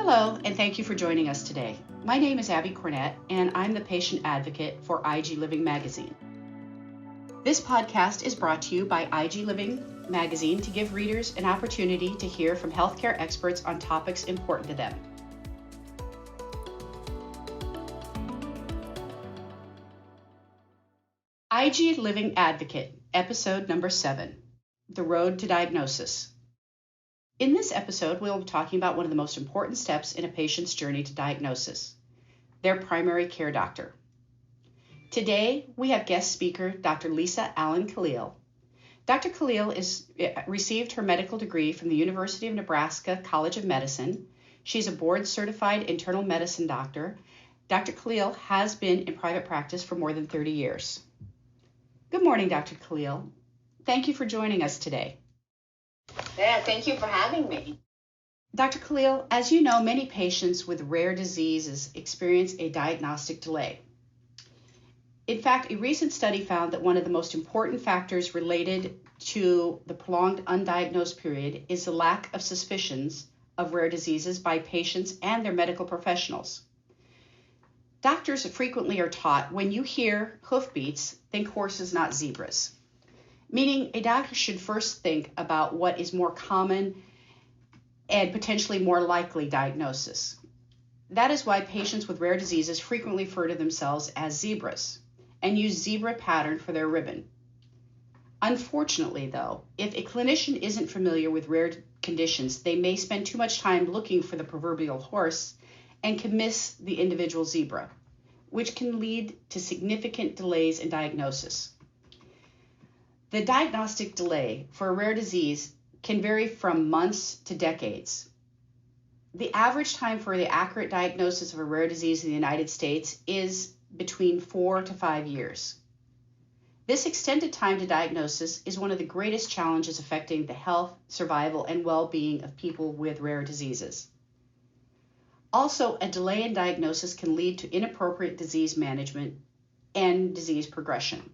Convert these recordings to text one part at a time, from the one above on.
Hello, and thank you for joining us today. My name is Abby Cornett, and I'm the patient advocate for IG Living Magazine. This podcast is brought to you by IG Living Magazine to give readers an opportunity to hear from healthcare experts on topics important to them. IG Living Advocate, episode number 7, The Road to Diagnosis. In this episode, we'll be talking about one of the most important steps in a patient's journey to diagnosis, their primary care doctor. Today, we have guest speaker Dr. Lisa Allen-Khalil. Dr. Khalil received her medical degree from the University of Nebraska College of Medicine. She's a board-certified internal medicine doctor. Dr. Khalil has been in private practice for more than 30 years. Good morning, Dr. Khalil. Thank you for joining us today. Yeah, thank you for having me. Dr. Khalil, as you know, many patients with rare diseases experience a diagnostic delay. In fact, a recent study found that one of the most important factors related to the prolonged undiagnosed period is the lack of suspicions of rare diseases by patients and their medical professionals. Doctors frequently are taught, when you hear hoofbeats, think horses, not zebras. Meaning a doctor should first think about what is more common and potentially more likely diagnosis. That is why patients with rare diseases frequently refer to themselves as zebras and use zebra pattern for their ribbon. Unfortunately, though, if a clinician isn't familiar with rare conditions, they may spend too much time looking for the proverbial horse and can miss the individual zebra, which can lead to significant delays in diagnosis. The diagnostic delay for a rare disease can vary from months to decades. The average time for the accurate diagnosis of a rare disease in the United States is between 4 to 5 years. This extended time to diagnosis is one of the greatest challenges affecting the health, survival, and well-being of people with rare diseases. Also, a delay in diagnosis can lead to inappropriate disease management and disease progression.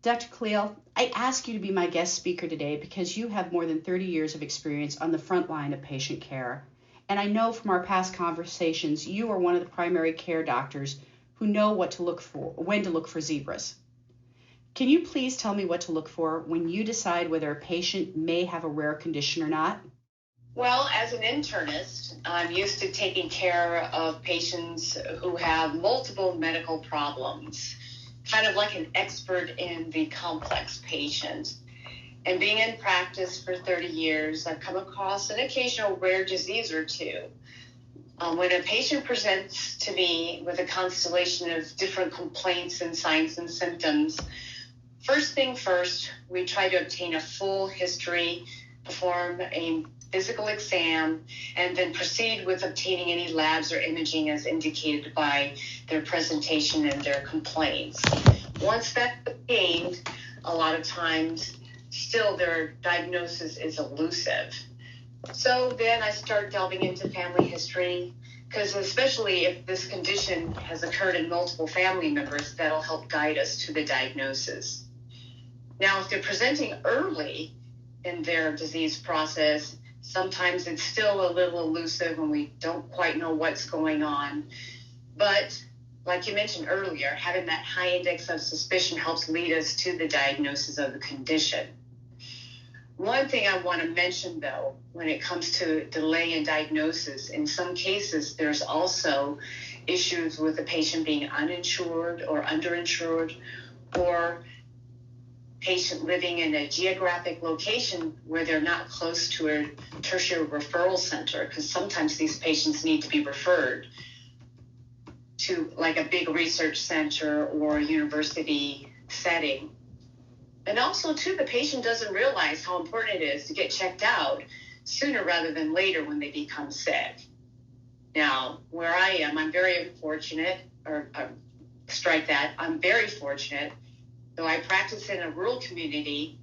Dr. Khalil, I ask you to be my guest speaker today because you have more than 30 years of experience on the front line of patient care. And I know from our past conversations, you are one of the primary care doctors who know what to look for, when to look for zebras. Can you please tell me what to look for when you decide whether a patient may have a rare condition or not? Well, as an internist, I'm used to taking care of patients who have multiple medical problems, kind of like an expert in the complex patient. And being in practice for 30 years, I've come across an occasional rare disease or two. When a patient presents to me with a constellation of different complaints and signs and symptoms, first thing first, we try to obtain a full history, perform a physical exam, and then proceed with obtaining any labs or imaging as indicated by their presentation and their complaints. Once that's obtained, a lot of times still their diagnosis is elusive. So then I start delving into family history, because especially if this condition has occurred in multiple family members, that'll help guide us to the diagnosis. Now, if they're presenting early in their disease process, sometimes it's still a little elusive and we don't quite know what's going on. But like you mentioned earlier, having that high index of suspicion helps lead us to the diagnosis of the condition. One thing I want to mention, though, when it comes to delay in diagnosis, in some cases, there's also issues with the patient being uninsured or underinsured, or patient living in a geographic location where they're not close to a tertiary referral center, because sometimes these patients need to be referred to like a big research center or a university setting. And also, too, the patient doesn't realize how important it is to get checked out sooner rather than later when they become sick. Now, where I am, I'm very fortunate, I'm very fortunate. Though I practice in a rural community,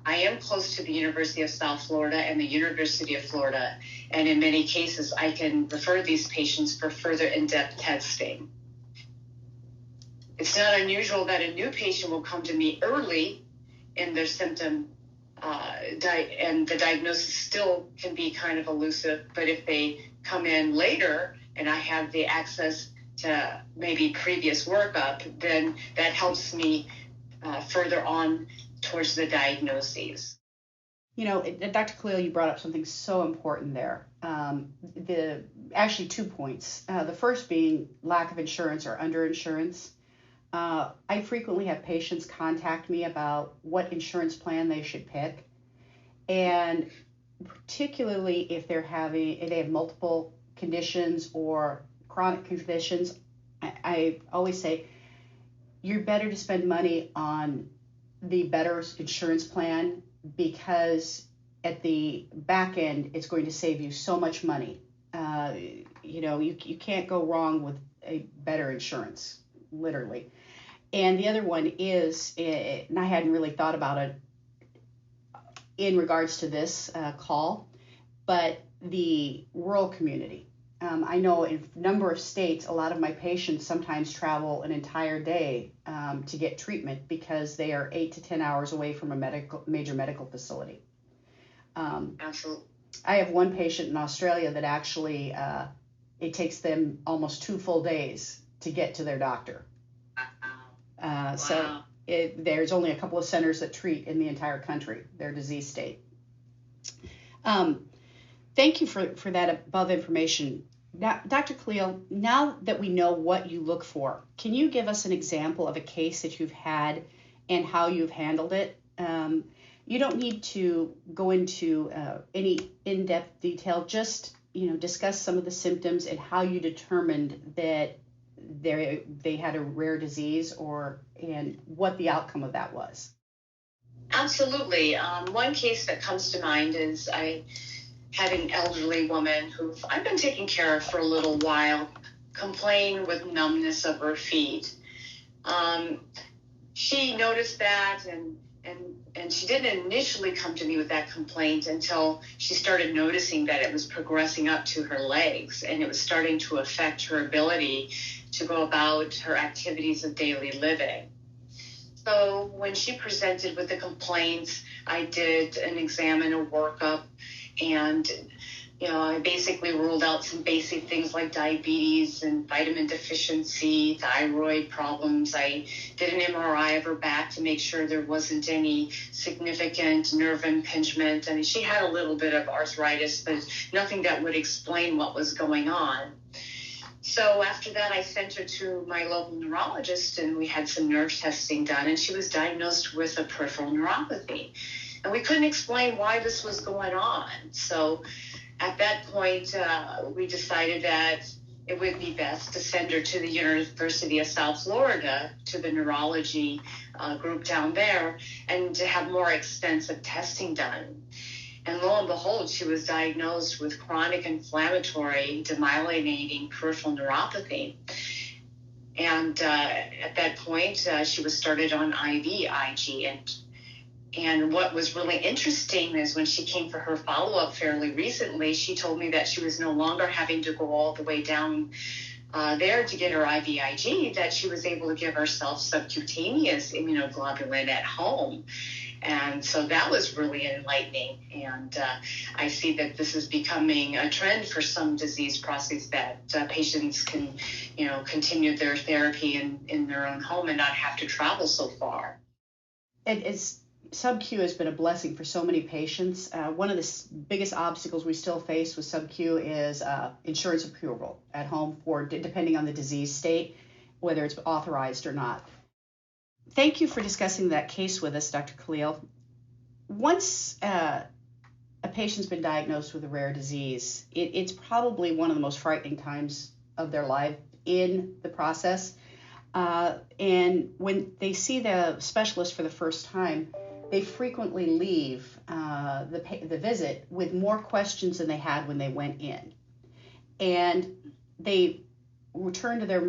I am close to the University of South Florida and the University of Florida. And in many cases, I can refer these patients for further in-depth testing. It's not unusual that a new patient will come to me early in their symptom and the diagnosis still can be kind of elusive. But if they come in later and I have the access to maybe previous workup, then that helps me further on towards the diagnoses. You know, Dr. Khalil, you brought up something so important there. Actually 2 points. The first being lack of insurance or underinsurance. I frequently have patients contact me about what insurance plan they should pick, and particularly if they have multiple conditions or chronic conditions, I always say you're better to spend money on the better insurance plan, because at the back end it's going to save you so much money. You can't go wrong with a better insurance, literally. And the other one is, and I hadn't really thought about it in regards to this call, but the rural community. I know in a number of states, a lot of my patients sometimes travel an entire day to get treatment because they are 8 to 10 hours away from a major medical facility. Absolutely. I have one patient in Australia that actually it takes them almost 2 full days to get to their doctor. Wow. So there's only a couple of centers that treat in the entire country, their disease state. Thank you for that above information. Now, Dr. Khalil, now that we know what you look for, can you give us an example of a case that you've had and how you've handled it? You don't need to go into any in-depth detail, just discuss some of the symptoms and how you determined that they had a rare disease and what the outcome of that was. Absolutely. One case that comes to mind is I had an elderly woman who I've been taking care of for a little while, complain with numbness of her feet. She noticed that and she didn't initially come to me with that complaint until she started noticing that it was progressing up to her legs and it was starting to affect her ability to go about her activities of daily living. So when she presented with the complaints, I did an exam and a workup, and I basically ruled out some basic things like diabetes and vitamin deficiency, thyroid problems. I did an MRI of her back to make sure there wasn't any significant nerve impingement. I mean, she had a little bit of arthritis, but nothing that would explain what was going on. So after that, I sent her to my local neurologist, and we had some nerve testing done, and she was diagnosed with a peripheral neuropathy. And we couldn't explain why this was going on. So at that point, we decided that it would be best to send her to the University of South Florida, to the neurology group down there, and to have more extensive testing done. And lo and behold, she was diagnosed with chronic inflammatory demyelinating peripheral neuropathy. And at that point, she was started on IVIG. And what was really interesting is when she came for her follow-up fairly recently, she told me that she was no longer having to go all the way down there to get her IVIG, that she was able to give herself subcutaneous immunoglobulin at home. And so that was really enlightening. And I see that this is becoming a trend for some disease processes, that patients can, continue their therapy in their own home and not have to travel so far. SubQ has been a blessing for so many patients. One of the biggest obstacles we still face with SubQ is insurance approval at home depending on the disease state, whether it's authorized or not. Thank you for discussing that case with us, Dr. Khalil. Once a patient's been diagnosed with a rare disease, it's probably one of the most frightening times of their life in the process. And when they see the specialist for the first time, they frequently leave the visit with more questions than they had when they went in. And they return to their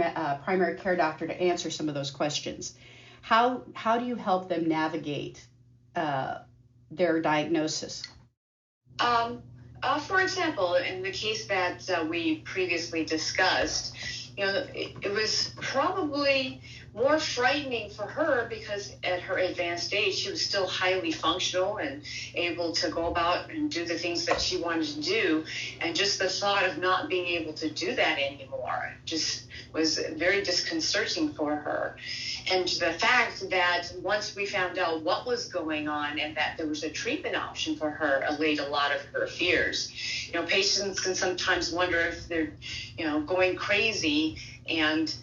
primary care doctor to answer some of those questions. How do you help them navigate their diagnosis? For example, in the case that we previously discussed, it was probably more frightening for her because at her advanced age, she was still highly functional and able to go about and do the things that she wanted to do. And just the thought of not being able to do that anymore just was very disconcerting for her. And the fact that once we found out what was going on and that there was a treatment option for her allayed a lot of her fears. Patients can sometimes wonder if they're, going crazy, and,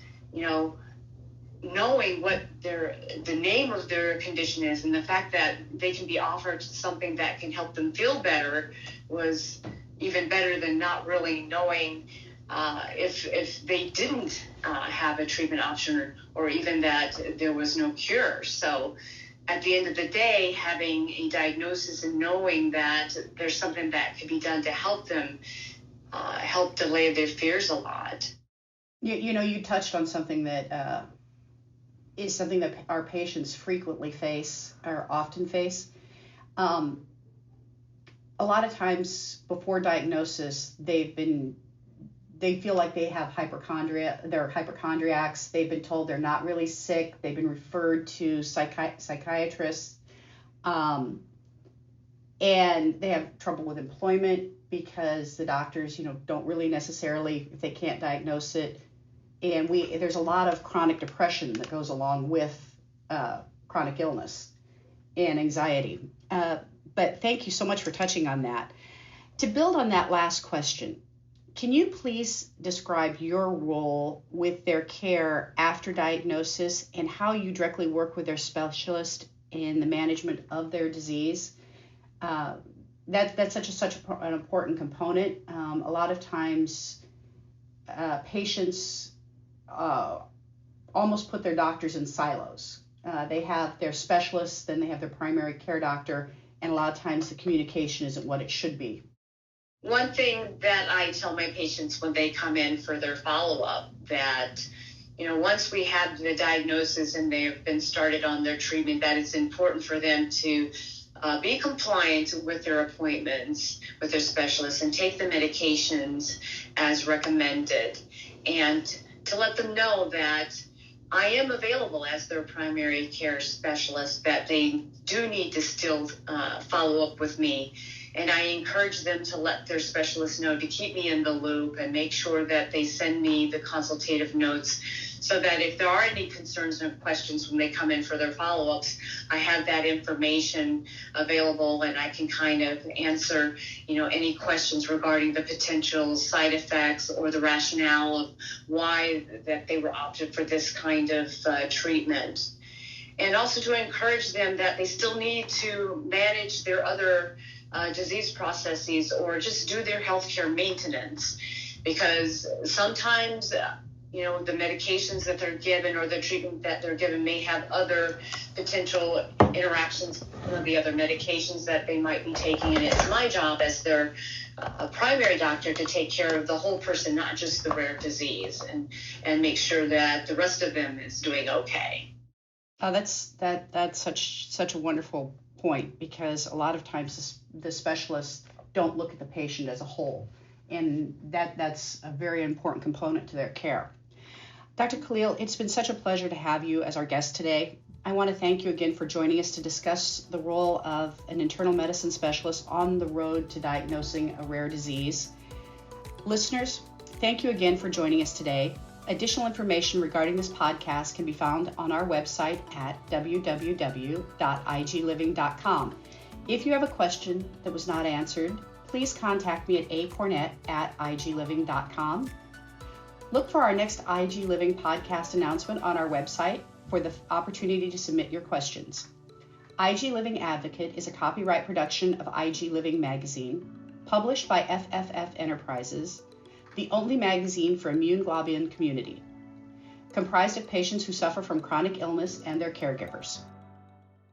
knowing what the name of their condition is and the fact that they can be offered something that can help them feel better was even better than not really knowing if they didn't have a treatment option or even that there was no cure. So at the end of the day, having a diagnosis and knowing that there's something that can be done to help them help delay their fears a lot. You touched on something that is something that our patients frequently face or often face. A lot of times before diagnosis, they feel like they have hypochondria. They're hypochondriacs. They've been told they're not really sick. They've been referred to psychiatrists, and they have trouble with employment because the doctors, don't really necessarily, if they can't diagnose it. And there's a lot of chronic depression that goes along with chronic illness and anxiety. But thank you so much for touching on that. To build on that last question, can you please describe your role with their care after diagnosis and how you directly work with their specialist in the management of their disease? That's such an important component. A lot of times patients almost put their doctors in silos. They have their specialists, then they have their primary care doctor, and a lot of times the communication isn't what it should be. One thing that I tell my patients when they come in for their follow-up that, once we have the diagnosis and they've been started on their treatment, that it's important for them to be compliant with their appointments with their specialists and take the medications as recommended, and to let them know that I am available as their primary care specialist, that they do need to still follow up with me. And I encourage them to let their specialist know to keep me in the loop and make sure that they send me the consultative notes so that if there are any concerns or questions when they come in for their follow-ups, I have that information available and I can kind of answer, any questions regarding the potential side effects or the rationale of why that they were opted for this kind of treatment. And also to encourage them that they still need to manage their other disease processes or just do their healthcare maintenance, because sometimes the medications that they're given or the treatment that they're given may have other potential interactions with the other medications that they might be taking, and it's my job as their primary doctor to take care of the whole person, not just the rare disease, and make sure that the rest of them is doing okay. That's such a wonderful point, because a lot of times the specialists don't look at the patient as a whole, and that's a very important component to their care. Dr. Khalil, it's been such a pleasure to have you as our guest today. I want to thank you again for joining us to discuss the role of an internal medicine specialist on the road to diagnosing a rare disease. Listeners, thank you again for joining us today. Additional information regarding this podcast can be found on our website at www.igliving.com. If you have a question that was not answered, please contact me at acornett@igliving.com. Look for our next IG Living podcast announcement on our website for the opportunity to submit your questions. IG Living Advocate is a copyright production of IG Living magazine, published by FFF Enterprises, the only magazine for immune globulin community, comprised of patients who suffer from chronic illness and their caregivers.